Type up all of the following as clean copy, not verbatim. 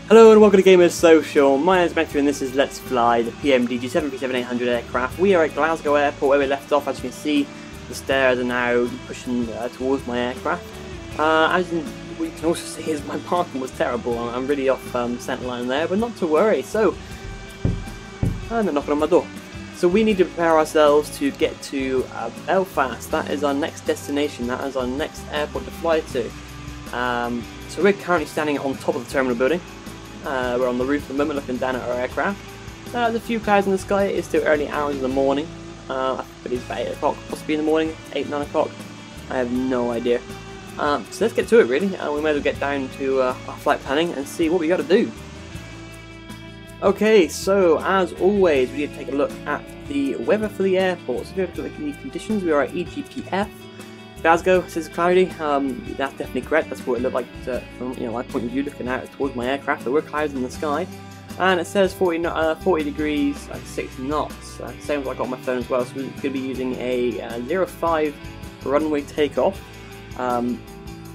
Hello and welcome to Gamers Social. My name is Matthew and this is Let's Fly, the PMDG 737-800 aircraft. We are at Glasgow Airport where we left off. As you can see, the stairs are now pushing towards my aircraft. We can also see is my parking was terrible. I'm really off centre line there, but not to worry. So, and they're knocking on my door. So we need to prepare ourselves to get to Belfast. That is our next destination. That is our next airport to fly to. So we're currently standing on top of the terminal building. We're on the roof at the moment looking down at our aircraft. There's a few clouds in the sky. It's still early hours of the morning. I believe it's about 8 o'clock, possibly in the morning, 8, 9 o'clock. I have no idea. So let's get to it really. We may as well get down to our flight planning and see what we got to do. Okay, so as always we need to take a look at the weather for the airport. So if you look at the conditions, we are at EGPF. Glasgow, it says cloudy. That's definitely correct. That's what it looked like from my point of view, looking out towards my aircraft. There were clouds in the sky, and it says 40 degrees at 6 knots. Same as I got on my phone as well. So we're going to be using a 05 runway takeoff,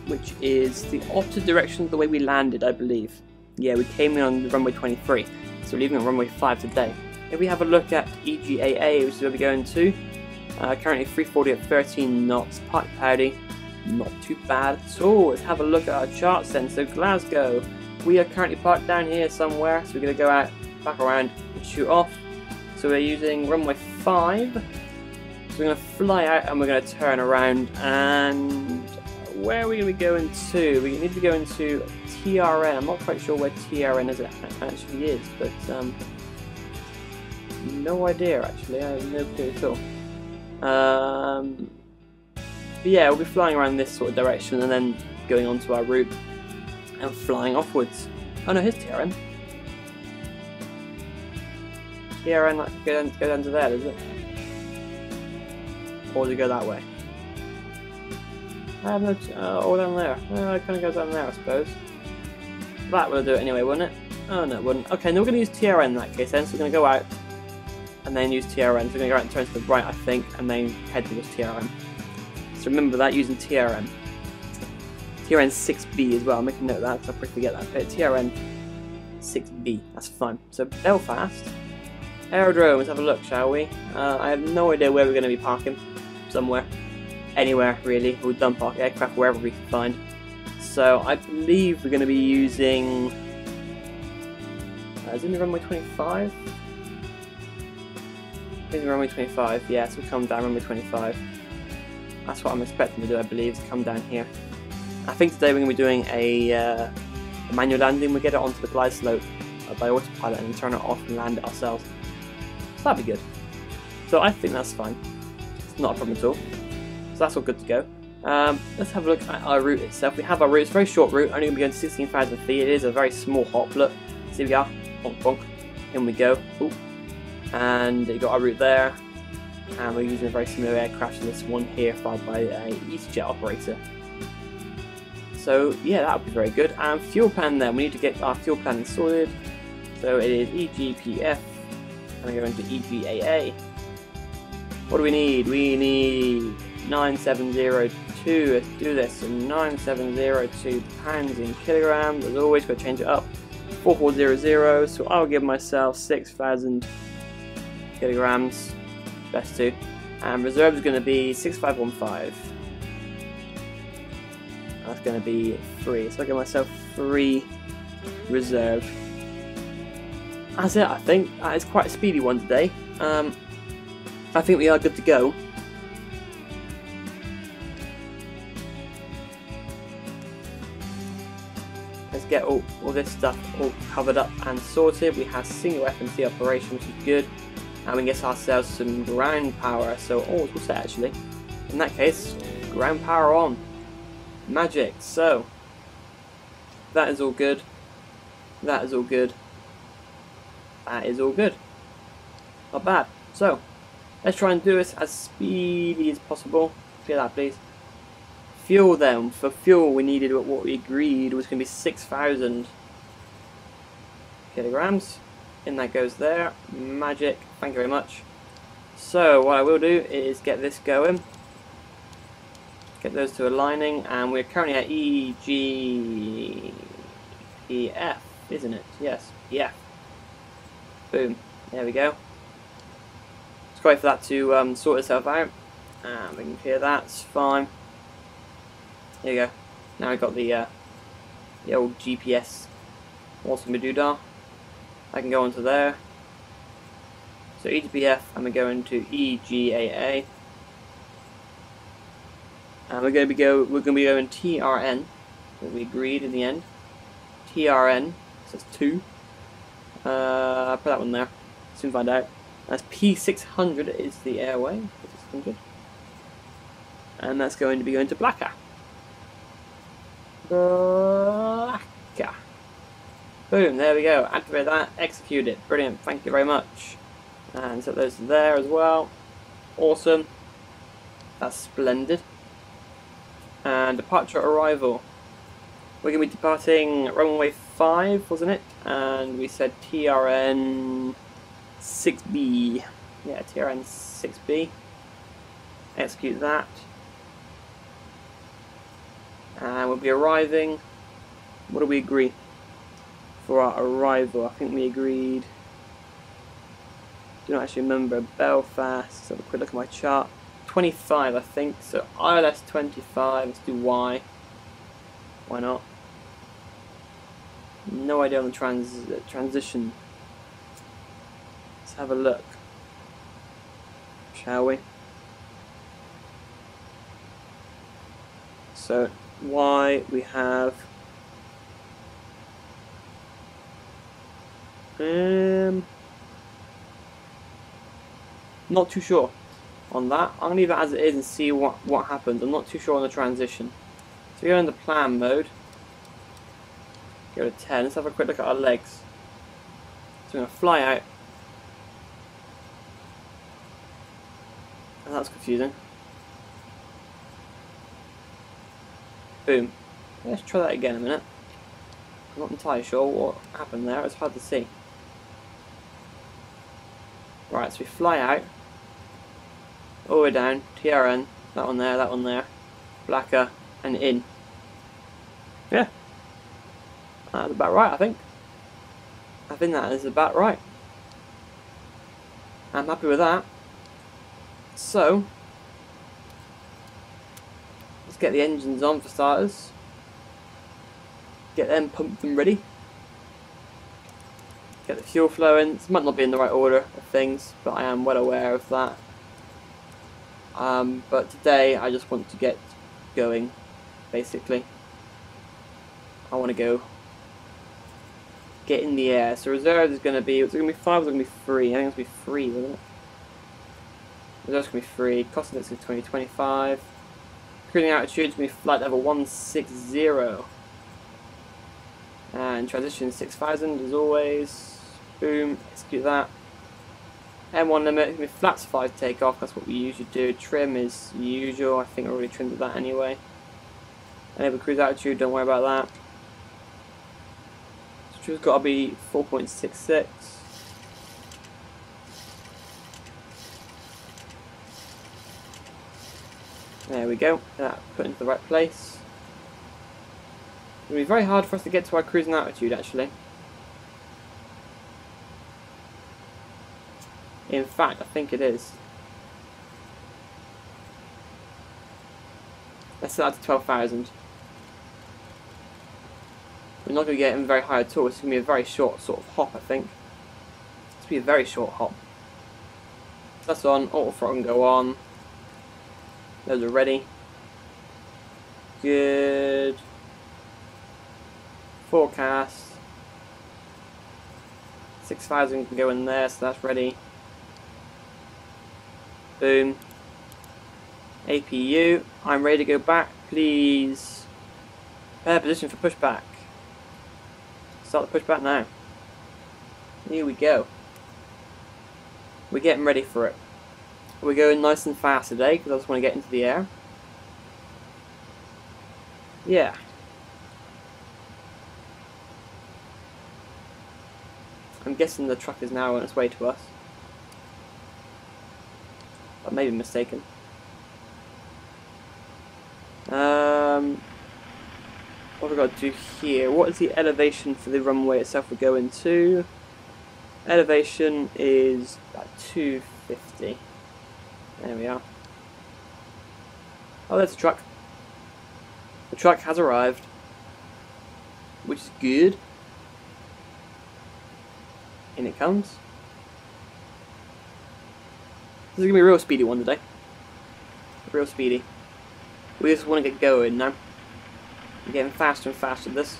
which is the opposite direction of the way we landed, I believe. Yeah, we came in on the runway 23, so we're leaving on runway 5 today. If we have a look at EGAA, which is where we're going to. Currently 340 at 13 knots, partly cloudy, not too bad at all. Let's have a look at our charts then. So Glasgow, we are currently parked down here somewhere, so we're going to go out, back around and shoot off. So we're using runway 5, so we're going to fly out and we're going to turn around, and where are we going to be going to? We need to go into TRN. I'm not quite sure where TRN is actually is, but no idea actually, I have no clue at all. But yeah, we'll be flying around this sort of direction and then going onto our route and flying offwards. Oh no, here's TRN. TRN, like, go down to there, does it? Or does it go that way? I have no. Oh, down there. It kind of goes down there, I suppose. That will do it anyway, wouldn't it? Oh no, it wouldn't. Okay, now we're going to use TRN in that case then. So we're going to go out and then use TRN. So we're going to go out and turn to the right, I think, and then head towards TRN. So remember that, using TRN. TRN 6B as well, I'll make a note of that because I'll probably forget that bit. TRN 6B, that's fine. So Belfast, aerodrome, let's have a look, shall we? I have no idea where we're going to be parking. Somewhere. Anywhere, really. We'll dump our aircraft wherever we can find. So I believe we're going to be using... is it the runway 25? Is runway 25, yeah, so we come down runway 25. That's what I'm expecting to do, I believe, to come down here. I think today we're going to be doing a manual landing. We get it onto the glide slope by autopilot and turn it off and land it ourselves. So that'd be good. So I think that's fine. It's not a problem at all. So that's all good to go. Let's have a look at our route itself. We have our route, it's a very short route, only going to be going to 16,000 feet. It is a very small hop, look. See we are, bonk bonk, in we go. Ooh. And you got our route there, and we're using a very similar aircraft to this one here, fired by a EasyJet operator. So yeah, that would be very good. And fuel plan then, we need to get our fuel plan sorted. So it is EGPF, and I go into EGAA. What do we need? We need 9702, let's do this. So 9702 pounds in kilograms, as always, got to change it up. 4400, so I'll give myself 6,000 kilograms, best to, and reserve is going to be 6515. That's going to be 3, so I'll give myself 3 reserve. That's it, I think. It's quite a speedy one today. I think we are good to go. Let's get all this stuff all covered up and sorted. We have single FMC operation, which is good. And we get ourselves some ground power, so all's all set actually. In that case, ground power on. Magic. So that is all good. That is all good. That is all good. Not bad. So let's try and do this as speedy as possible. Clear that, please. Fuel then. For fuel, we needed what we agreed was going to be 6,000 kilograms. In that goes there. Magic. Thank you very much. So what I will do is get this going. Get those two aligning, and we're currently at EGPF. isn't it? Yes, PF. Boom. There we go. Just wait for that to sort itself out. And we can clear that, it's fine. There you go. Now we've got the old GPS awesome doodah. I can go onto there. So EGPF, and we're going to EGAA. And we're going to be going TRN, what we agreed in the end. TRN, so it's 2. I'll put that one there. Soon find out. That's P600 is the airway. P600. And that's going to be going to Blacker. Blacker. Boom, there we go. Activate that, execute it. Brilliant, thank you very much. And set those there as well. Awesome. That's splendid. And departure arrival. We're going to be departing runway 5, wasn't it? And we said TRN 6B. Yeah, TRN 6B. Execute that. And we'll be arriving. What do we agree for our arrival? I think we agreed. Do not actually remember. Belfast. Let's have a quick look at my chart. 25, I think. So ILS 25. Let's do Y. Why not? No idea on the transition. Let's have a look, shall we? So Y we have not too sure on that. I'm gonna leave it as it is and see what happens. I'm not too sure on the transition. So we go into plan mode. Go to 10. Let's have a quick look at our legs. So I'm gonna fly out. And that's confusing. Boom. Let's try that again a minute. I'm not entirely sure what happened there. It's hard to see. Right, so we fly out. All the way down. TRN. That one there. Blacker. And in. Yeah. That's about right, I think. I think that is about right. I'm happy with that. So, let's get the engines on for starters. Get them pumped and ready. Get the fuel flowing. This might not be in the right order of things, but I am well aware of that. But today I just want to get going, basically. I want to go get in the air. So reserves is going to be, was it going to be 5 or was it going to be 3? I think it's going to be 3, wasn't it? Reserves going to be 3. Cost index is 2025. Cruising altitude is going to be flight level 160. And transition 6000 as always. Boom, execute that. M1 limit is going to be flaps 5 takeoff, that's what we usually do. Trim is usual, I think I already trimmed that anyway. Enable cruise altitude, don't worry about that. So it's got to be 4.66. There we go, that put into the right place. It'll be very hard for us to get to our cruising altitude actually. In fact, I think it is. Let's set that to 12,000. We're not going to get in very high at all. It's going to be a very short sort of hop, I think. It's going to be a very short hop. That's on. Auto throttle can go on. Those are ready. Good. Forecast. 6,000 can go in there, so that's ready. Boom. APU. I'm ready to go back, please. Prepare position for pushback. Start the pushback now. Here we go. We're getting ready for it. We're going nice and fast today because I just want to get into the air. Yeah. I'm guessing the truck is now on its way to us. I may be mistaken. What have we got to do here? What is the elevation for the runway itself we're going to? Elevation is about 250. There we are. Oh, there's a truck. The truck has arrived, which is good. In it comes. This is going to be a real speedy one today. Real speedy. We just want to get going now. We're getting faster and faster at this.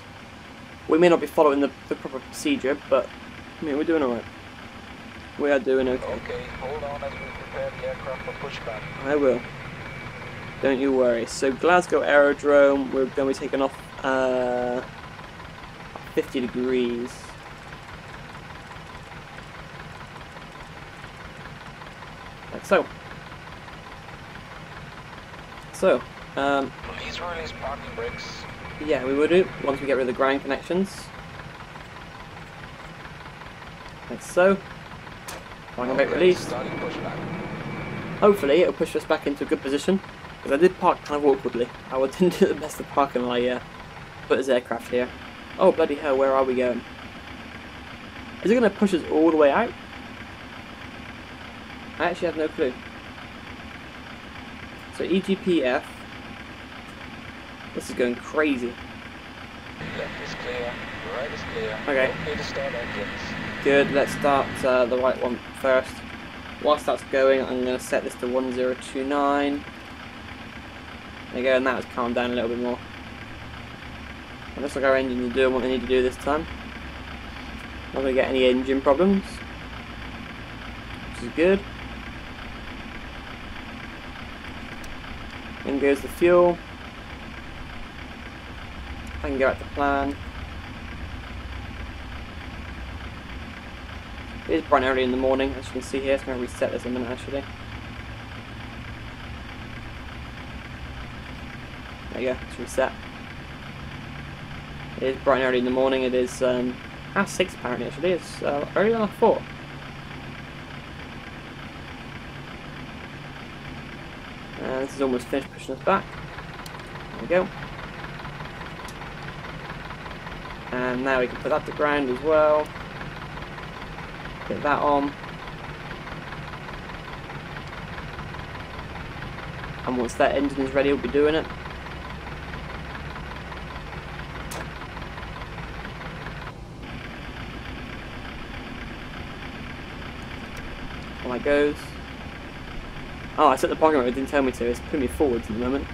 We may not be following the proper procedure, but I mean, we're doing alright. We are doing okay. Okay, hold on as we prepare the aircraft for pushback. I will. Don't you worry. So Glasgow Aerodrome, we're going to be taking off 50 degrees. Like so. So, Please release parking brakes. yeah, we will do once we get rid of the ground connections. Like so. Parking brake released. Starting pushback. Hopefully it'll push us back into a good position. Because I did park kind of awkwardly. I didn't do the best of parking while I put his aircraft here. Oh bloody hell, where are we going? Is it going to push us all the way out? I actually have no clue. So EGPF. This is going crazy. Left is clear, right is clear. Okay. Okay to start engines. Good, let's start the right one first. Whilst that's going, I'm going to set this to 1029. There you go, and that has calmed down a little bit more. It looks like our engines are doing what they need to do this time. Not going to get any engine problems, which is good. In goes the fuel. I can go back to plan. It is bright and early in the morning, as you can see here. It's going to reset this in a minute actually. There you go, it's reset. It is bright and early in the morning. It is past 6 apparently actually. It's earlier than I thought. This is almost finished pushing us back. There we go. And now we can put that to ground as well. Get that on. And once that engine is ready, we'll be doing it. On that goes. Oh, I set the parking brake, it didn't tell me to. It's putting me forwards at the moment.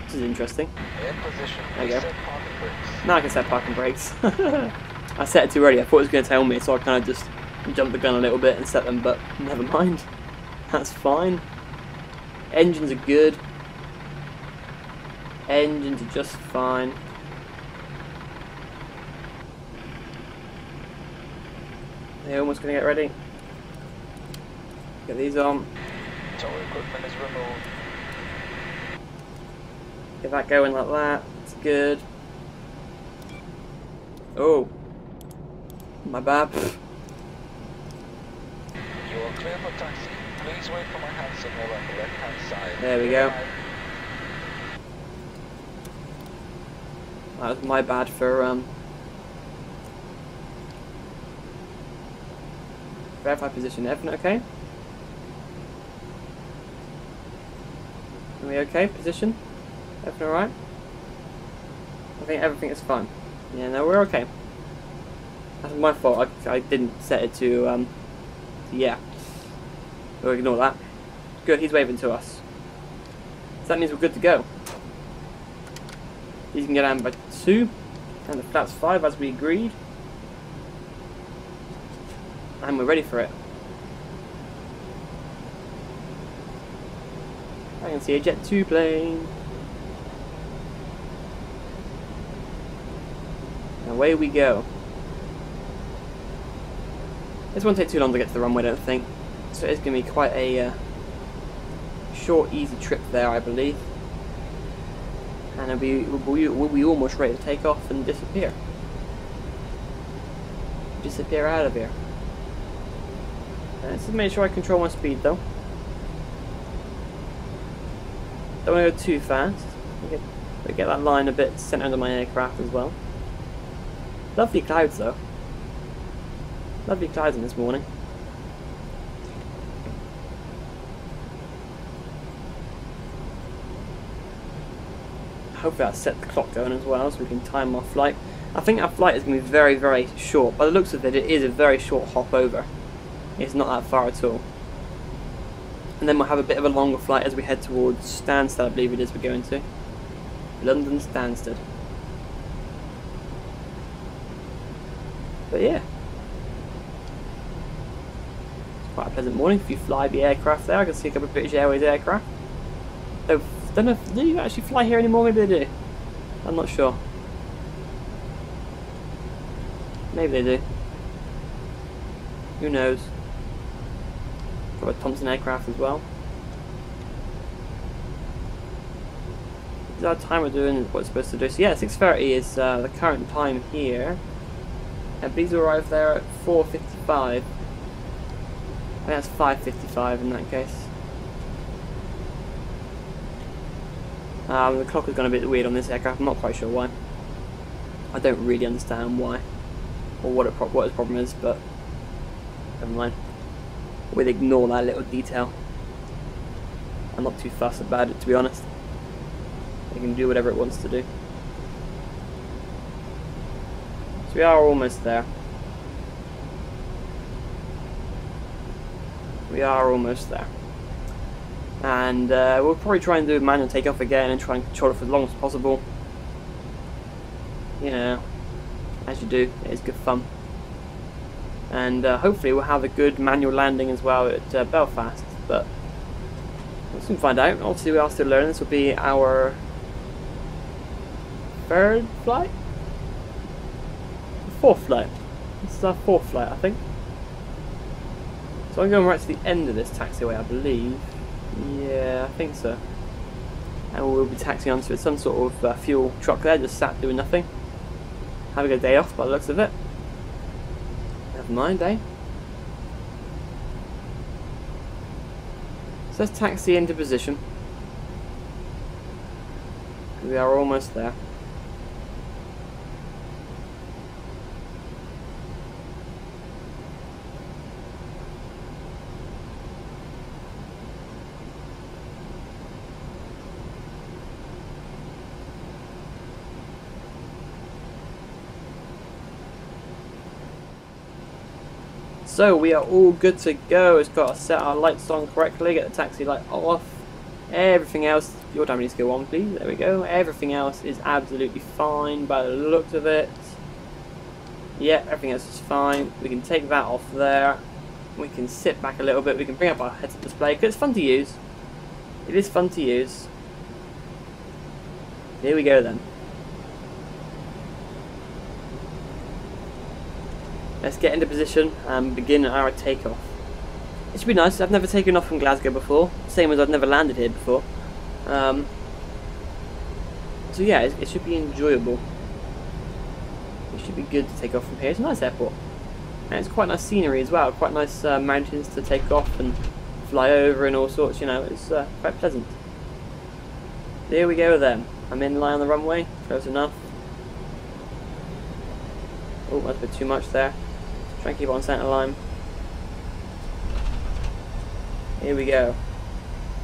This is interesting. In position. There you go. Set parking brakes. Now I can set parking brakes. I set it too early. I thought it was going to tell me, so I kind of just jumped the gun a little bit and set them, but never mind. That's fine. Engines are good. Engines are just fine. They're almost going to get ready. Get these on. Tow equipment is removed. Get that going like that. It's good. Oh. My bad. You are clear for taxi. Please wait for my hand signal on the left hand side. There we go. That was my bad for verify position. Everything okay? Are we okay? Position? Everything alright? I think everything is fine. Yeah, no, we're okay. That's my fault. I didn't set it to yeah. We'll ignore that. Good, he's waving to us. So that means we're good to go. These can get down by 2, and the flat's 5 as we agreed. And we're ready for it. I can see a Jet 2 plane. And away we go. This won't take too long to get to the runway, I don't think. So it's going to be quite a short, easy trip there, I believe. And we'll be almost ready to take off and disappear. Disappear out of here. Let's just make sure I control my speed though. Don't want to go too fast. Okay. But get that line a bit centre under my aircraft as well. Lovely clouds though. Lovely clouds in this morning. Hopefully that set the clock going as well so we can time our flight. I think our flight is going to be very, very short. By the looks of it, it is a very short hop over. It's not that far at all. And then we'll have a bit of a longer flight as we head towards Stansted, I believe it is we're going to. London Stansted. But yeah. It's quite a pleasant morning if you fly the aircraft there. I can see a couple of British Airways aircraft. I don't know if do you actually fly here anymore, maybe they do. I'm not sure. Maybe they do. Who knows? Got a Thompson aircraft as well. This is our time we're doing what it's supposed to do. So yeah, 6:30 is the current time here. And these will arrive there at 4:55. I think that's 5:55 in that case. The clock is going to be a bit weird on this aircraft. I'm not quite sure why. I don't really understand why or what its problem is, but never mind. We'll ignore that little detail. I'm not too fussed about it, to be honest. It can do whatever it wants to do. So we are almost there. We are almost there. And we'll probably try and do a manual takeoff again and try and control it for as long as possible. You know, as you do, it is good fun. And hopefully we'll have a good manual landing as well at Belfast. But we'll soon find out. Obviously we are still learning. This will be our third flight? Fourth flight. This is our fourth flight, I think. So I'm going right to the end of this taxiway, I believe. Yeah, I think so. And we'll be taxiing onto some sort of fuel truck there, just sat doing nothing. Having a day off by the looks of it. Never mind, eh? So let's taxi into position. We are almost there. So we are all good to go. It's got to set our lights on correctly, get the taxi light off. Everything else, your time needs to go on please, there we go. Everything else is absolutely fine by the looks of it. Yeah, everything else is fine. We can take that off there. We can sit back a little bit, we can bring up our heads-up display because it's fun to use. It is fun to use. Here we go then. Let's get into position and begin our takeoff. It should be nice. I've never taken off from Glasgow before, same as I've never landed here before. So yeah, it should be enjoyable. It should be good to take off from here. It's a nice airport, and it's quite nice scenery as well. Quite nice mountains to take off and fly over and all sorts. You know, it's quite pleasant. There we go then. I'm in line on the runway. Close enough. Oh, that's a bit too much there. Try and keep it on centre line. Here we go.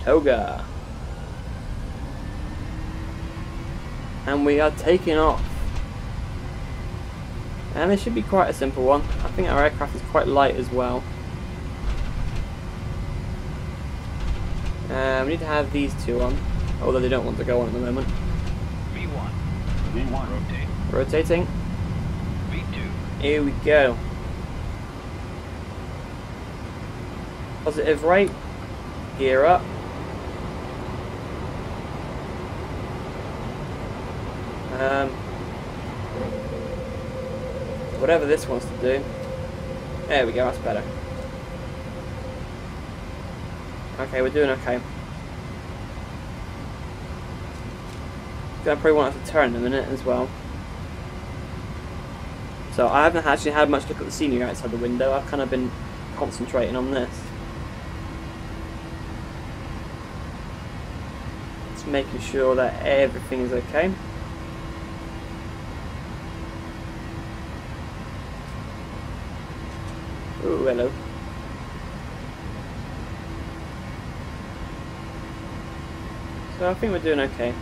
Toga. And we are taking off. And this should be quite a simple one. I think our aircraft is quite light as well. We need to have these two on, although they don't want to go on at the moment. V1. V1. Rotate. Rotating. V2. Here we go. Positive rate. Gear up. Whatever this wants to do. There we go, that's better. Okay, we're doing okay. Gonna probably want us to turn in a minute as well. So I haven't actually had much look at the scenery outside the window. I've kind of been concentrating on this. It's making sure that everything is okay. Ooh, hello. So I think we're doing okay.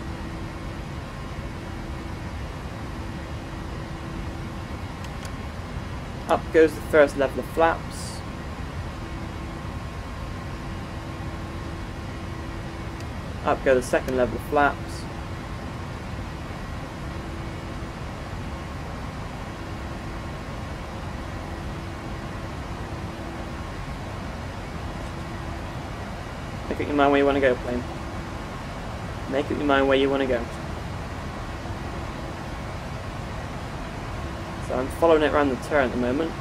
Up goes the first level of flaps. Up go the second level of flaps. Make up your mind where you want to go, plane. Make up your mind where you want to go. So I'm following it around the turn at the moment.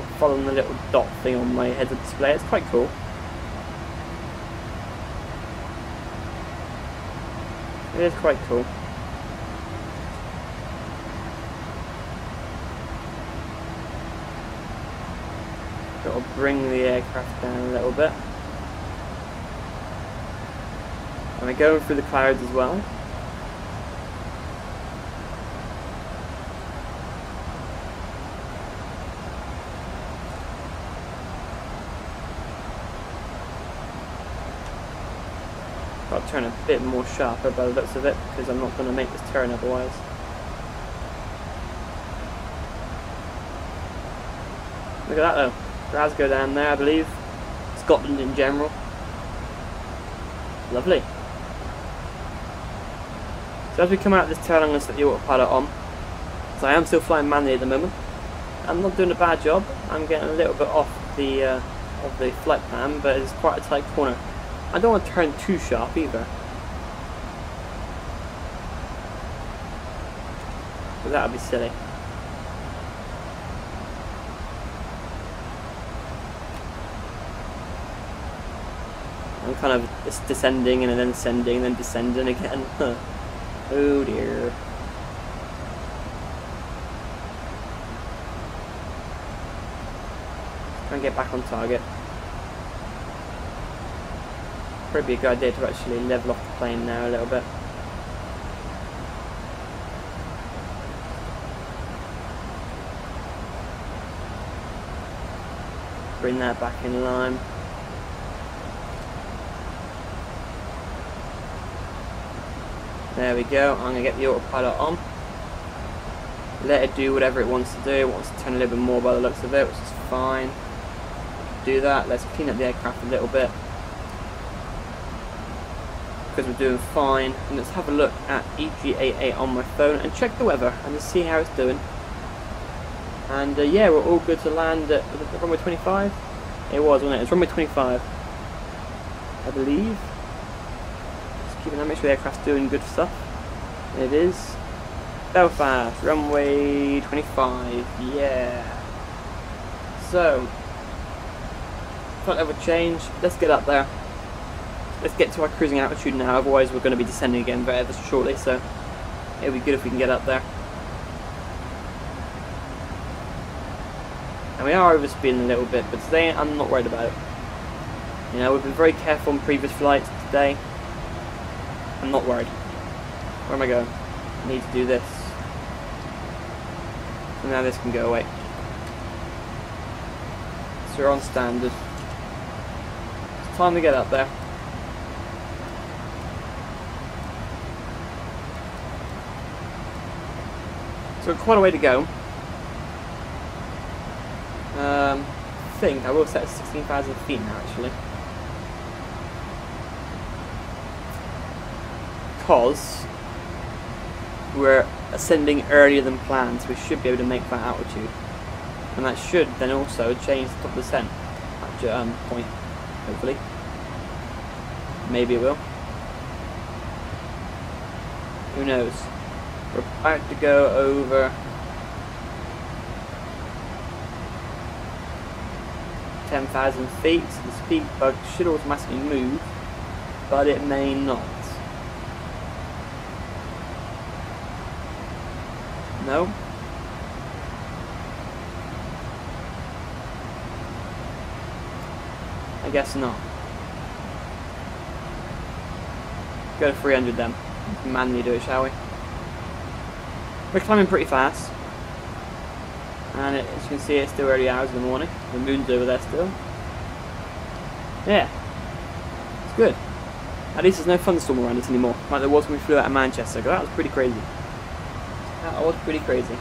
I'm following the little dot thing on my heads-up display. It's quite cool. It is quite cool. Got to bring the aircraft down a little bit. And we're going through the clouds as well. Got to turn a bit more sharper by the looks of it, because I'm not going to make this turn otherwise. Look at that though. Glasgow down there, I believe. Scotland in general. Lovely. So as we come out of this turn, I'm going to set the autopilot on. So I am still flying manually at the moment. I'm not doing a bad job. I'm getting a little bit off the flight plan, but it's quite a tight corner. I don't want to turn too sharp either. But that would be silly. I'm kind of just descending and then ascending and then descending again. Oh dear. Try and get back on target. Probably a good idea to actually level off the plane now a little bit. Bring that back in line. There we go. I'm going to get the autopilot on. Let it do whatever it wants to do. It wants to turn a little bit more by the looks of it, which is fine. Do that. Let's clean up the aircraft a little bit, because we're doing fine. And let's have a look at EGAA on my phone and check the weather and just see how it's doing. And yeah, we're all good to land at runway 25. It was, wasn't it? It's runway 25, I believe. Keeping that, make sure the aircraft's doing good stuff. It is. Belfast, runway 25, yeah. So, front level change, let's get up there. Let's get to our cruising altitude now, otherwise we're going to be descending again very shortly, so it'll be good if we can get up there. And we are overspeeding a little bit, but today I'm not worried about it. You know, we've been very careful on previous flights. Today I'm not worried. Where am I going? I need to do this. So now this can go away. So we're on standard. It's time to get up there. So quite a way to go. I think I will set 16,000 feet now actually. Because we're ascending earlier than planned, so we should be able to make that altitude, and that should then also change the top of the descent point, hopefully. Maybe it will. Who knows? We're about to go over 10,000 feet, so the speed bug should automatically move, but it may not. No? I guess not. Go to 300 then. Manually do it, shall we? We're climbing pretty fast. And as you can see, it's still early hours in the morning. The moon's over there still. Yeah. It's good. At least there's no thunderstorm around us anymore, like there was when we flew out of Manchester. That was pretty crazy. That was pretty crazy.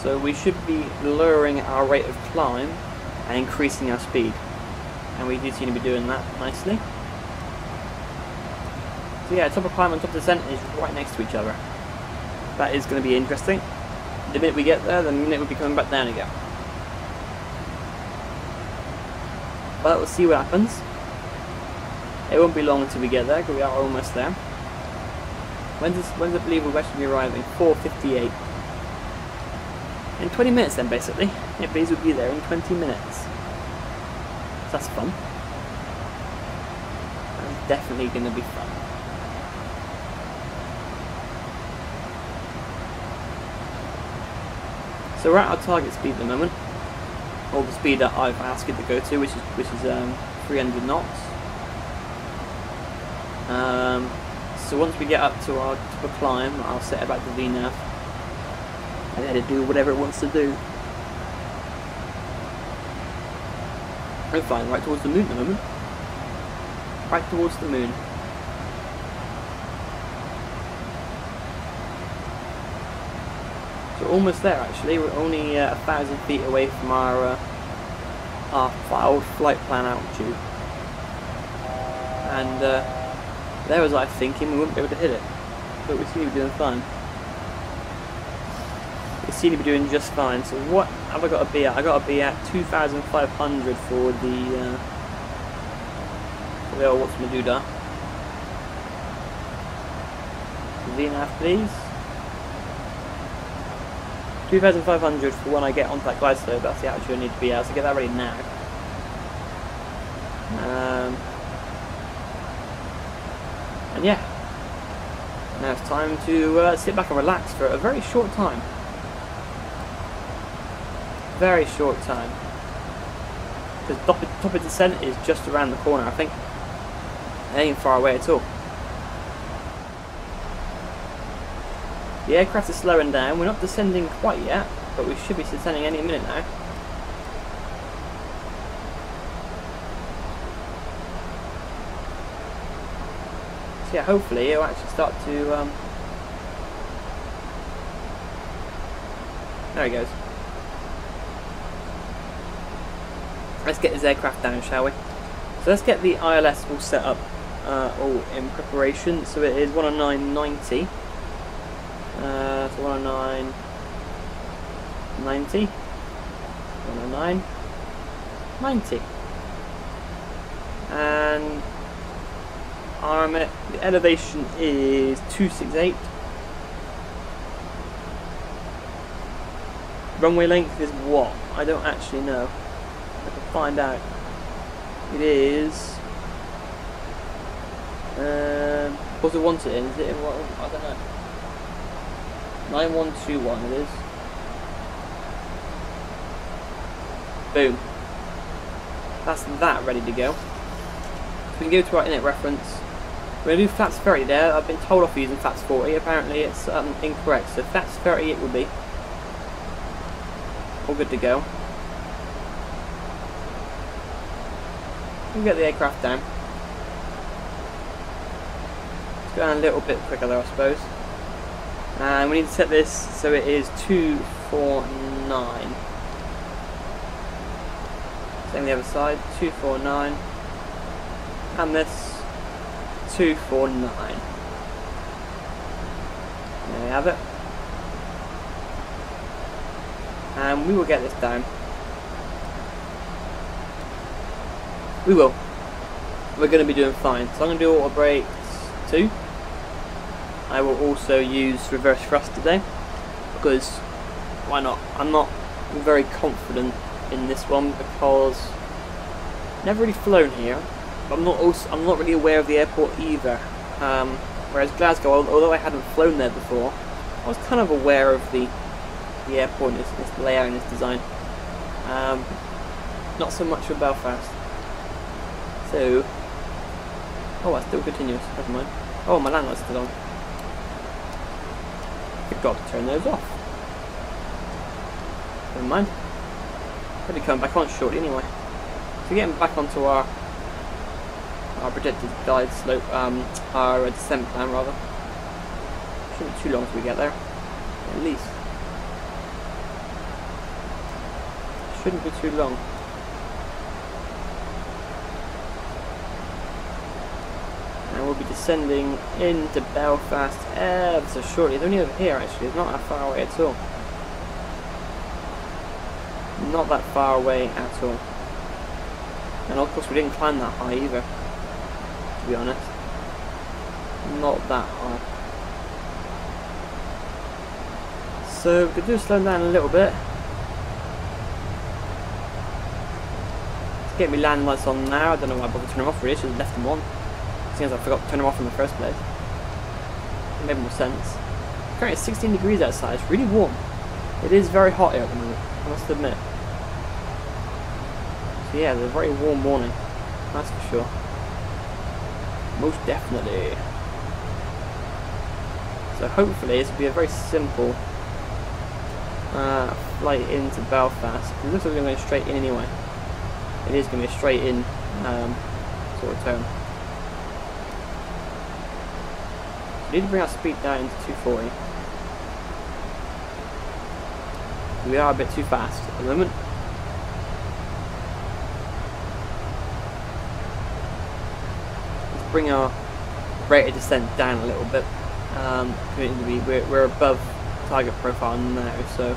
So we should be lowering our rate of climb and increasing our speed. And we do seem to be doing that nicely. So yeah, top of climb and top of descent is right next to each other. That is going to be interesting. The minute we get there, the minute we'll be coming back down again. But we'll see what happens. It won't be long until we get there, because we are almost there. When's I believe we'll actually be arriving? 4:58. In 20 minutes then, basically. Yeah, please will be there in 20 minutes. So that's fun. That's definitely going to be fun. So we're at our target speed at the moment, or the speed that I've asked it to go to, which is 300 knots. So once we get up to our top of climb, I'll set it back to VNAV and let it do whatever it wants to do. We're flying right towards the moon at the moment. Right towards the moon. So almost there actually. We're only 1,000 feet away from our filed flight plan altitude. And there was I thinking we wouldn't be able to hit it, but we seem to be doing fine. We seem to be doing just fine. So what have I got to be at? I got to be at 2,500 for the old what's-my-doodah. VNAV please. 2,500 for when I get onto that glide slope. That's the altitude I need to be at. So get that ready now. And yeah, now it's time to sit back and relax for a very short time. Very short time. Because top of descent is just around the corner, I think. It ain't far away at all. The aircraft is slowing down. We're not descending quite yet, but we should be descending any minute now. So yeah, hopefully it'll actually start to there he goes. Let's get this aircraft down, shall we? So let's get the ILS all set up, all in preparation. So it is 109.90. So 109.90. 109.90. And the elevation is 268. Runway length is what? I don't actually know. I can find out. It is. What's it want it in? Is it in what? I don't know. 9121 it is. Boom. That's that ready to go. So we can go to our init reference. We're going to do FRAPS 30 there. I've been told off for using FRAPS 40. Apparently it's incorrect. So FRAPS 30 it will be. All good to go. We'll get the aircraft down. Let's go down a little bit quicker though, I suppose. And we need to set this so it is 249. Same the other side, 249. And this 249. There we have it. And we will get this down. We will. We're going to be doing fine. So I'm going to do ORBX 2. I will also use reverse thrust today, because why not? I'm not very confident in this one because I've never really flown here. But I'm not really aware of the airport either. Whereas Glasgow, although I hadn't flown there before, I was kind of aware of the airport and its layout and its design. Not so much for Belfast. So, oh, that's still continuous. Never mind. Oh, my landlight's still on. Forgot to turn those off. Never mind. Probably coming back on shortly anyway. So getting back onto our projected glide slope, our descent plan rather. Shouldn't be too long till we get there. At least. Shouldn't be too long. And we'll be descending into Belfast ever so shortly. It's only over here actually, it's not that far away at all. Not that far away at all. And of course we didn't climb that high either, to be honest. Not that high. So we could do slow down a little bit. Let's get me landing lights on now. I don't know why I bothered turning them off really, I should have left them on. Seems I forgot to turn them off in the first place. It made more sense. Currently it's 16 degrees outside, it's really warm. It is very hot here at the moment, I must admit. So yeah, it's a very warm morning, that's for sure. Most definitely. So hopefully this will be a very simple flight into Belfast. It looks like we're going to go straight in anyway. It is going to be a straight in sort of turn. We need to bring our speed down to 240. We are a bit too fast at the moment. Let's bring our rate of descent down a little bit. We're above target profile now, so we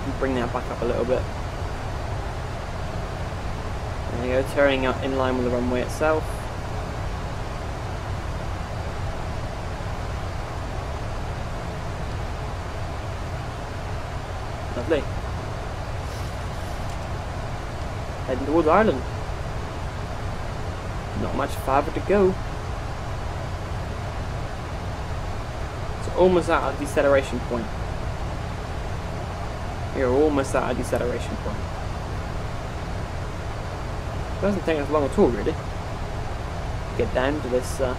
can bring that back up a little bit. There you go, turning out in line with the runway itself. Lovely. Heading towards Ireland. Not much farther to go. It's almost at our deceleration point. We're almost at our deceleration point. It doesn't take us long at all, really, to get down to this, to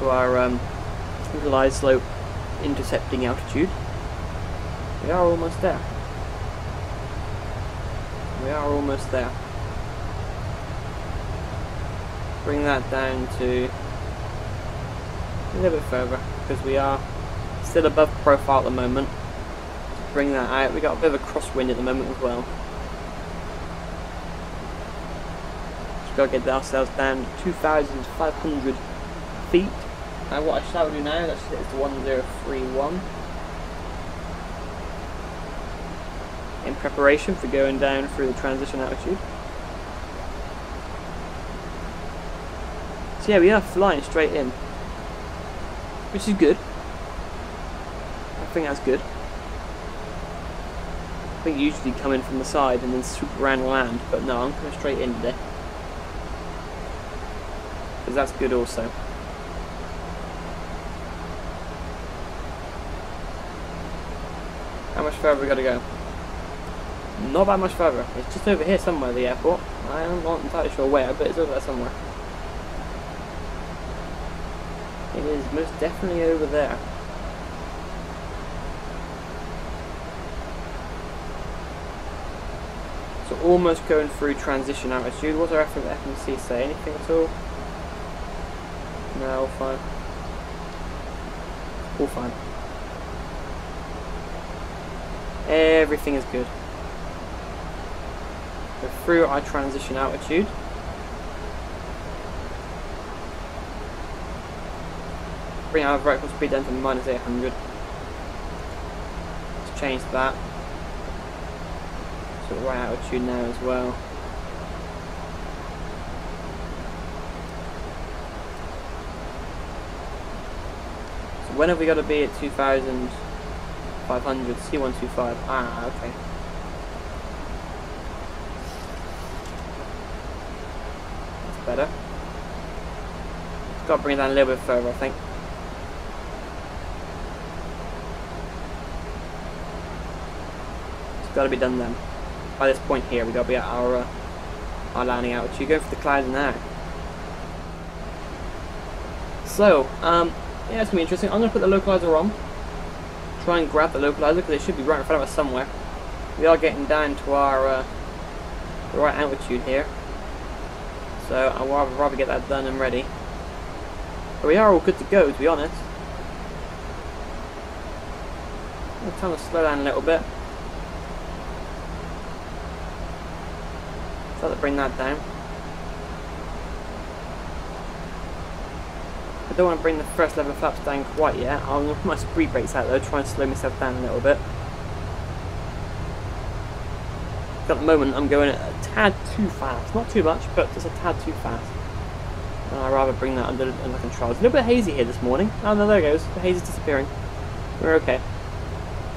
our glide slope intercepting altitude. We are almost there. We are almost there. Bring that down to a little bit further because we are still above profile at the moment. Bring that out. We got a bit of a crosswind at the moment as well. Just gotta get ourselves down to 2,500 feet. What I shall do now, let's hit to 1031. In preparation for going down through the transition altitude. So yeah, we are flying straight in, which is good. I think that's good. I think usually come in from the side and then swoop around and land, but no, I'm coming straight in today. Because that's good also. How much further we got to go? Not that much further. It's just over here somewhere, the airport. I'm not entirely sure where, but it's over there somewhere. It is most definitely over there. So almost going through transition altitude. What's our FMC say? Anything at all? No, all fine. All fine. Everything is good. Go through our transition altitude. Bring our vertical speed down to -800. Let's change that. So the right altitude now as well. So when have we got to be at 2,500? C125. Ah, okay. That's better. Got to bring it down a little bit further, I think. It's got to be done then. By this point here, we've got to be at our landing altitude. Going for the clouds now. So, yeah, it's going to be interesting. I'm going to put the localizer on. Try and grab the localizer because it should be right in front of us somewhere. We are getting down to our the right altitude here. So I'd rather get that done and ready. But we are all good to go, to be honest. Time to slow down a little bit. Start to bring that down. I don't want to bring the first level of flaps down quite yet. I'm going to put my speed brakes out though, try and slow myself down a little bit. At the moment I'm going a tad too fast. Not too much, but just a tad too fast. And I'd rather bring that under control. It's a little bit hazy here this morning. Oh no, there it goes. The haze is disappearing. We're okay.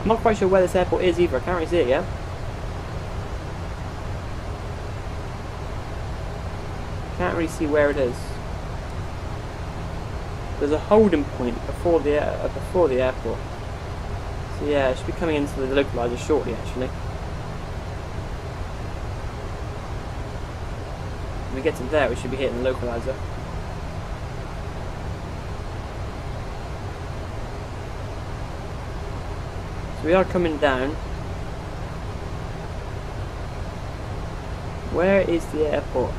I'm not quite sure where this airport is either. I can't really see it yet. Can't really see where it is. There's a holding point before the airport. So yeah, it should be coming into the localizer shortly actually. When we get to there, we should be hitting the localizer. So we are coming down. Where is the airport?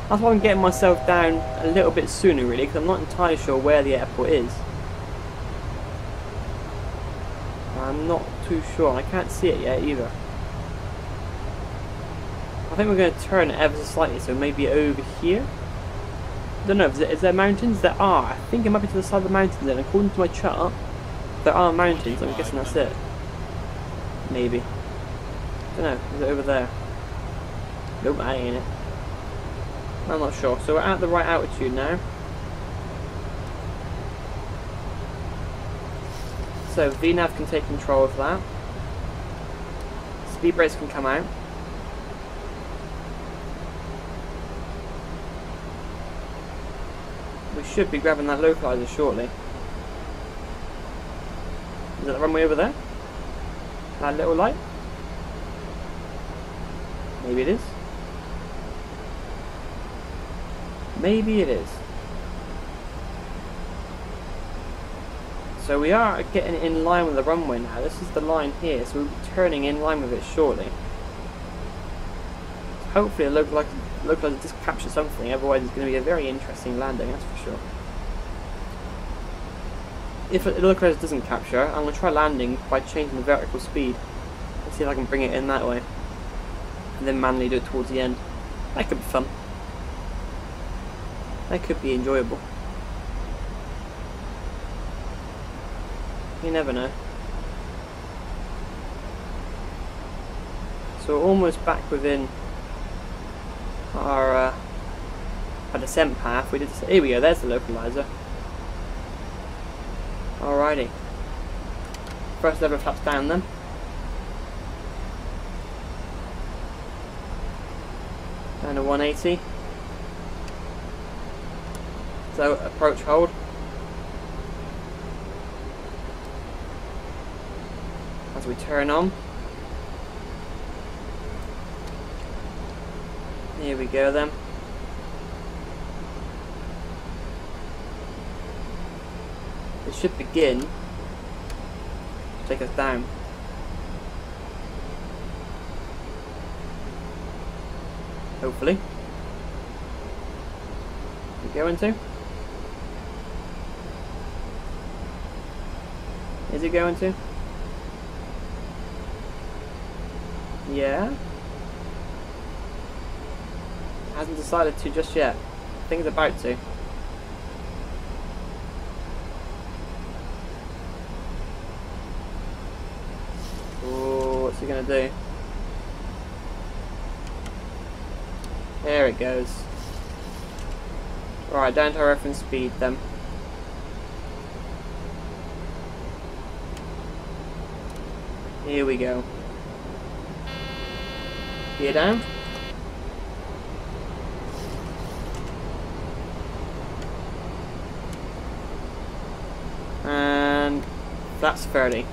That's why I'm getting myself down a little bit sooner really, because I'm not entirely sure where the airport is. I'm not too sure, I can't see it yet either. I think we're going to turn it ever so slightly, so maybe over here? I don't know, is there mountains? There are. I think it might be to the side of the mountains then. According to my chart, there are mountains, I'm guessing that's it. Maybe. I don't know, is it over there? Nope, that ain't it. I'm not sure. So we're at the right altitude now. So VNAV can take control of that. Speed brakes can come out. We should be grabbing that localizer shortly. Is that the runway over there? That little light? Maybe it is. Maybe it is. So we are getting in line with the runway now. This is the line here, so we'll be turning in line with it shortly. Hopefully the localizer just captures something, otherwise it's going to be a very interesting landing, that's for sure. If the localizer doesn't capture, I'm going to try landing by changing the vertical speed. Let's see if I can bring it in that way. And then manually do it towards the end. That could be fun. That could be enjoyable. You never know. So we're almost back within our descent path. We did. Here we go. There's the localizer. Alrighty. First level of flaps down then. Down to 180. So approach hold. As we turn on. Here we go then. It should begin to take us down. Hopefully. We going to? Is it going to? Yeah. Hasn't decided to just yet. I think it's about to. Oh, what's he gonna do? There it goes. Alright, down to our reference speed then. Here we go. Gear down. And flaps 30.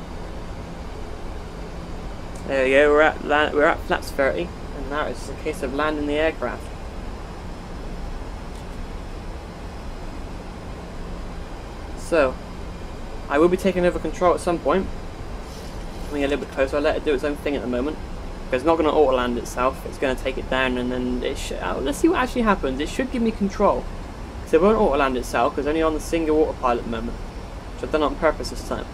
There we go, we're at flaps 30, and now it's a case of landing the aircraft. So, I will be taking over control at some point. Coming a little bit closer, I'll let it do its own thing at the moment. Because it's not going to auto land itself, it's going to take it down, and then it should, let's see what actually happens. It should give me control. Because it won't auto land itself, because it's only on the single autopilot at the moment. Which I've done on purpose this time.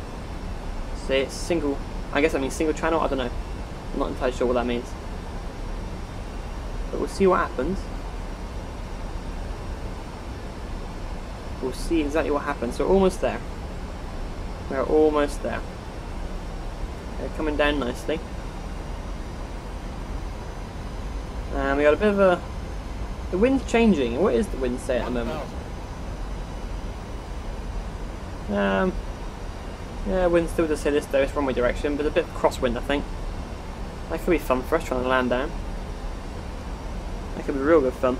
See, it's single, I guess that means single channel, I don't know. I'm not entirely sure what that means. But we'll see what happens. We'll see exactly what happens. So we're almost there. We're almost there. They're coming down nicely. And we got a bit of a... The wind's changing. What is the wind say at the moment? Yeah, wind still does say this though, it's runway direction, but a bit of crosswind I think. That could be fun for us trying to land down. That could be real good fun.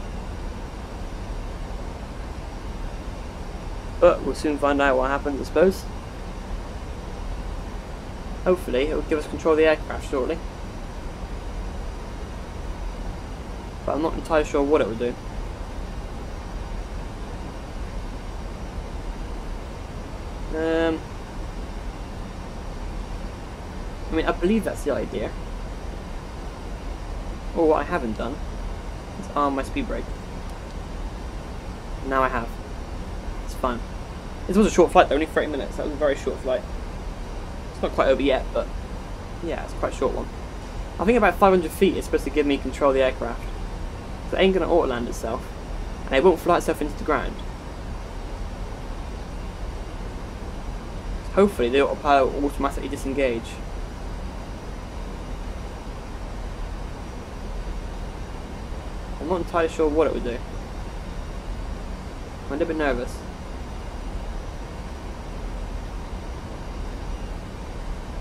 But we'll soon find out what happens, I suppose. Hopefully it will give us control of the aircraft shortly. But I'm not entirely sure what it will do. I mean, I believe that's the idea. Or what I haven't done is arm my speed brake. Now I have. It's fine. This was a short flight though, only 30 minutes. That was a very short flight. It's not quite over yet, but yeah, it's quite a short one. I think about 500 feet is supposed to give me control of the aircraft. So it ain't going to auto land itself. And it won't fly itself into the ground. Hopefully the autopilot will automatically disengage. I'm not entirely sure what it would do. I'm a little bit nervous.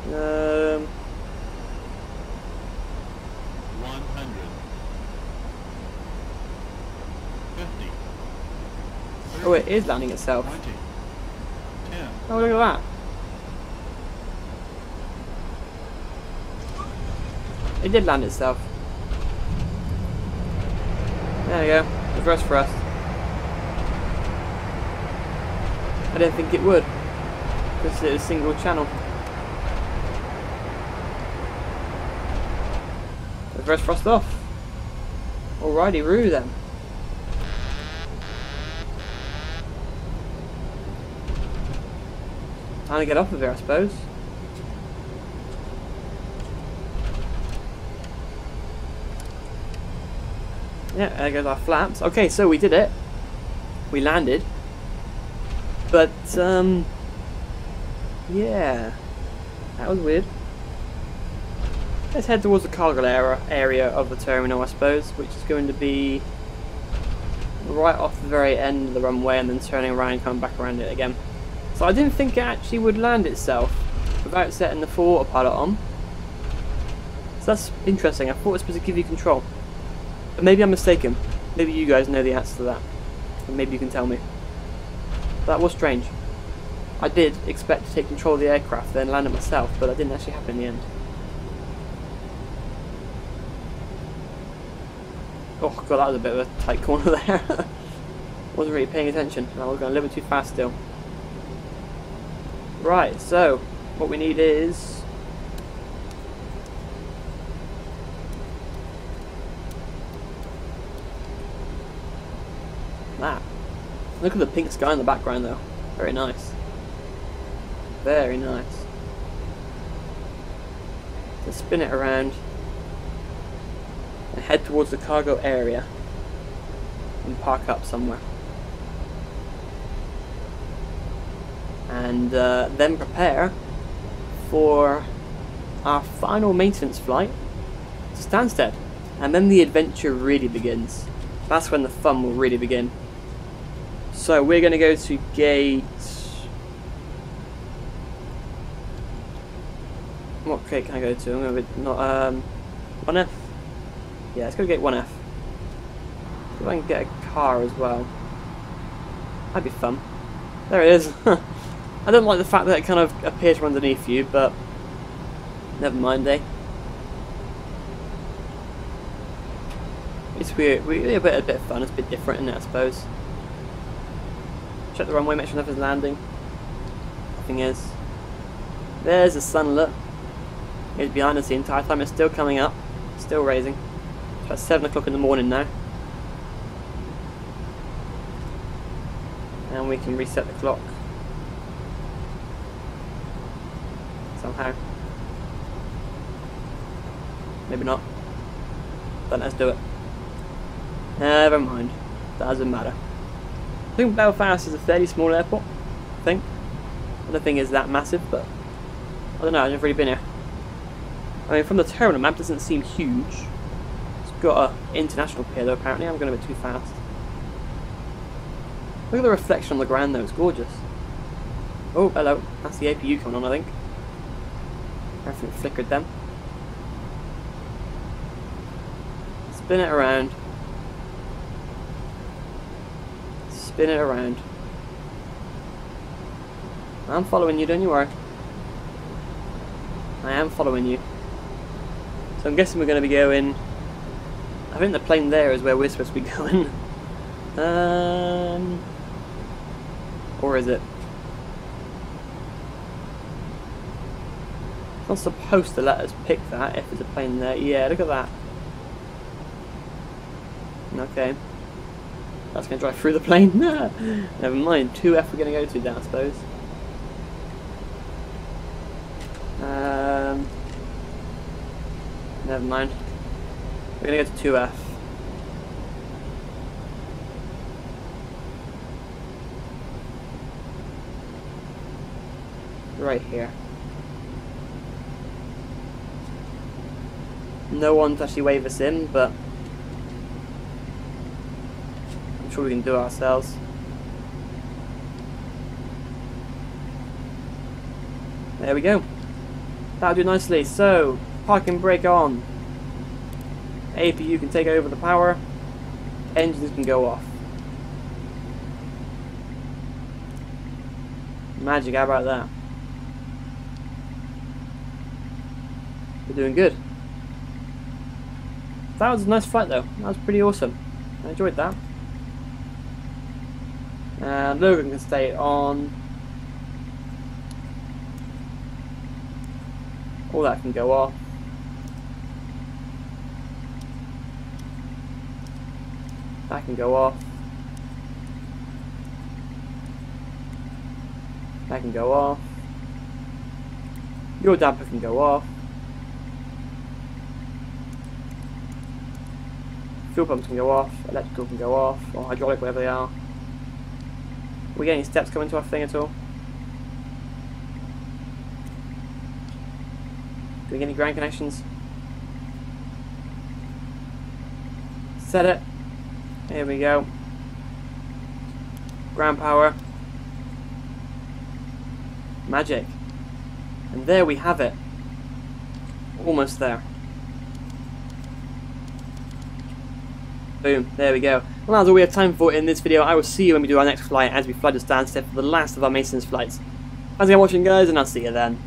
Um, 100. 50. oh, it is landing itself. 20. 10. Oh, look at that. It did land itself. There we go. Reverse thrust. I didn't think it would, because it was a single channel. Reverse thrust off. Alrighty, roo then. Time to get off of here, I suppose. Yeah, there goes our flaps. Okay, so we did it. We landed. But, yeah. That was weird. Let's head towards the cargo area of the terminal, I suppose, which is going to be right off the very end of the runway and then turning around and coming back around it again. So I didn't think it actually would land itself without setting the full autopilot on. So that's interesting. I thought it was supposed to give you control. But maybe I'm mistaken. Maybe you guys know the answer to that. And maybe you can tell me. That was strange. I did expect to take control of the aircraft then land it myself, but that didn't actually happen in the end. Oh god, that was a bit of a tight corner there. Wasn't really paying attention. I was going a little bit too fast still. Right, so what we need is that. Look at the pink sky in the background though. Very nice. Very nice. So spin it around and head towards the cargo area and park up somewhere. And then prepare for our final maintenance flight to Stansted. And then the adventure really begins. That's when the fun will really begin. So we're going to go to gate... What gate can I go to? I'm going to go 1F? Yeah, let's go gate 1F. See if I can get a car as well. That'd be fun. There it is. I don't like the fact that it kind of appears from underneath you, but never mind, eh? It's weird. Really a bit of fun. It's a bit different, isn't it, I suppose. Check the runway, make sure nothing's landing. Nothing is. There's the sunlet. It's behind us the entire time. It's still coming up. Still raising. It's about 7 o'clock in the morning now. And we can reset the clock. Somehow. Maybe not. But let's do it. Never mind. Doesn't matter. I think Belfast is a fairly small airport. I think. I don't think it's that massive, but I don't know. I've never really been here. I mean, from the terminal map, it doesn't seem huge. It's got an international pier though. Apparently, I'm going a bit too fast. Look at the reflection on the ground though. It's gorgeous. Oh, hello. That's the APU coming on, I think. Everything flickered then. Spin it around. Spin it around. I'm following you, don't you worry. I am following you. So I'm guessing we're going to be going... I think the plane there is where we're supposed to be going. Or is it? It's not supposed to let us pick that if there's a plane there. Yeah, look at that. Okay. That's going to drive through the plane. Never mind. 2F we're going to go to down, I suppose. Never mind. We're going to go to 2F. Right here. No one to actually wave us in, but I'm sure we can do it ourselves. There we go. That'll do nicely. So, parking brake on. APU can take over the power. Engines can go off. Magic, how about that? We're doing good. That was a nice flight though. That was pretty awesome. I enjoyed that. And Logan can stay on. All that can go off. That can go off. That can go off. Your damper can go off. Fuel pumps can go off. Electrical can go off. Or hydraulic, whatever they are. We get any steps coming to our thing at all? Do we get any ground connections? Set it. Here we go. Ground power. Magic. And there we have it. Almost there. Boom. There we go. Well, that's all we have time for in this video. I will see you when we do our next flight as we fly to Stansted for the last of our maintenance flights. Thanks for watching, guys, and I'll see you then.